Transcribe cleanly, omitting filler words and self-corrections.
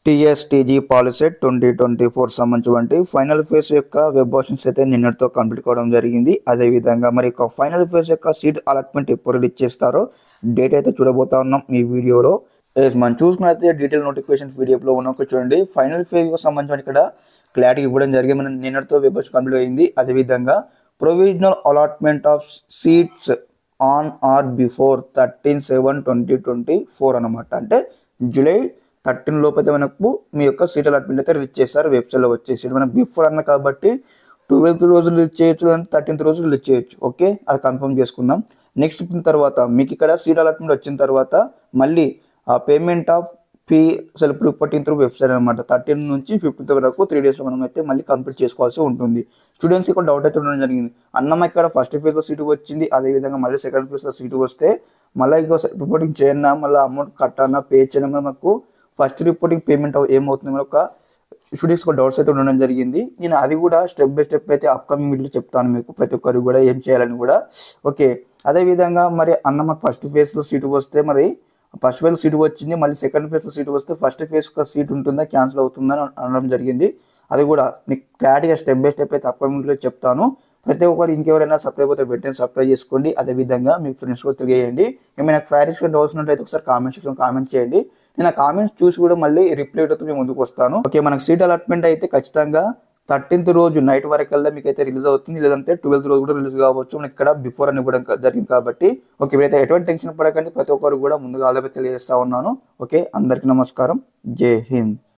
టీఎస్టీజీ POLYCET 2024 సంబంధించి final phase యొక్క web versions అయితే నిన్నటితో కంప్లీట్ కావడం జరిగింది. అదేవిధంగా మరి ఫైనల్ ఫేజ్ యొక్క సీట్ అలాట్మెంట్ ఎప్పుడు రిలీజ్ చేస్తారో డేట్ అయితే చూడబోతా ఉన్నాం ఈ వీడియోలో. మనం చూసుకున్నట్లయితే డీటెయిల్ నోటిఫికేషన్ వీడియోలో ఉన్నప్పుడు చూడండి, ఫైనల్ ఫేజ్కి సంబంధించి ఇక్కడ క్లారిటీ ఇవ్వడం జరిగింది. మనం నిన్నటితో వెబ్ వర్షన్ కంప్లీట్ అయింది. అదేవిధంగా provisional allotment of seats on are before 13/7/2024 అనమాట. అంటే జూలై 13 లోపు అయితే మనకు మీ యొక్క సీట్ అలాట్మెంట్ అయితే రిలీజ్ చేస్తారు వెబ్సైట్లో వచ్చేసి. మనకు బిఫోర్ అన్న కాబట్టి 12th రోజు రిలీజ్ చేయొచ్చు, 13th రోజు రిలీజ్ చేయొచ్చు. ఓకే, అది కన్ఫర్మ్ చేసుకుందాం. నెక్స్ట్ తర్వాత మీకు ఇక్కడ సీట్ అలాట్మెంట్ వచ్చిన తర్వాత మళ్ళీ ఆ payment of fee self reporting through website అనమాట. 13 నుంచి 15th వరకు 3 డేస్లో మనం అయితే మళ్ళీ కంప్లీట్ చేసుకోవాల్సి ఉంటుంది. స్టూడెంట్స్ ఇక్కడ డౌట్ అయితే ఉండడం జరిగింది, అన్నమ్మ ఇక్కడ ఫస్ట్ ఫేజ్లో సీటు వచ్చింది, అదేవిధంగా మళ్ళీ సెకండ్ ఫేజ్లో సీటు వస్తే మళ్ళీ ఇక రిపోర్టింగ్ చేయన్నా, మళ్ళీ అమౌంట్ కట్టానా, పే చేయడం మనకు ఫస్ట్ రిపోర్టింగ్ పేమెంట్ ఏమవుతుంది మన ఒక స్టూడెంట్స్ డౌట్స్ అయితే ఉండడం జరిగింది. నేను అది కూడా స్టెప్ బై స్టెప్ అయితే అప్కమింగ్ వీడియోలో చెప్తాను మీకు, ప్రతి ఒక్కరికి కూడా ఏం చేయాలని కూడా. ఓకే, అదేవిధంగా మరి అన్నమ్మ ఫస్ట్ ఫేజ్లో సీటు వస్తే మరి ఫస్ట్ ఫేజ్ సీటు వచ్చింది, మళ్ళీ సెకండ్ ఫేజ్లో సీటు వస్తే ఫస్ట్ ఫేజ్ సీట్ ఉంటుందా క్యాన్సిల్ అవుతుందని అనడం జరిగింది. అది కూడా మీకు క్లారిటీగా స్టెప్ బై స్టెప్ అయితే అప్కమింగ్లో చెప్తాను. ప్రతి ఒక్కరు ఇంకెవరైనా సబ్స్క్రైబ్ అయితే వెంటనే సబ్స్క్రైబ్ చేసుకోండి. అదేవిధంగా మీ ఫ్రెండ్స్ కూడా తెలియజేయండి. ఏమైనా క్వారీస్ డౌట్స్ ఉన్నట్లయితే ఒకసారి కామెంట్ సెక్షన్ కామెంట్ చేయండి. నేను ఆ కామెంట్స్ చూసి కూడా మళ్ళీ రిప్లై అయితే మేము ముందుకు వస్తాను. ఓకే, మనకు సీట్ అలాట్మెంట్ అయితే ఖచ్చితంగా 13th రోజు నైట్ వరకల్లా మీకు అయితే రిలీజ్ అవుతుంది, లేదంటే 12th రోజు కూడా రిలీజ్ కావచ్చు. మనకి ఇక్కడ బిఫోర్ అని ఇవ్వడం జరిగింది కాబట్టి ఓకే, మీరైతే ఎటువంటి టెన్షన్ పడకండి. ప్రతి ఒక్కరు కూడా ముందుగా ఆల్రెడీ తెలియజేస్తా ఉన్నాను. ఓకే, అందరికీ నమస్కారం. జై హింద్.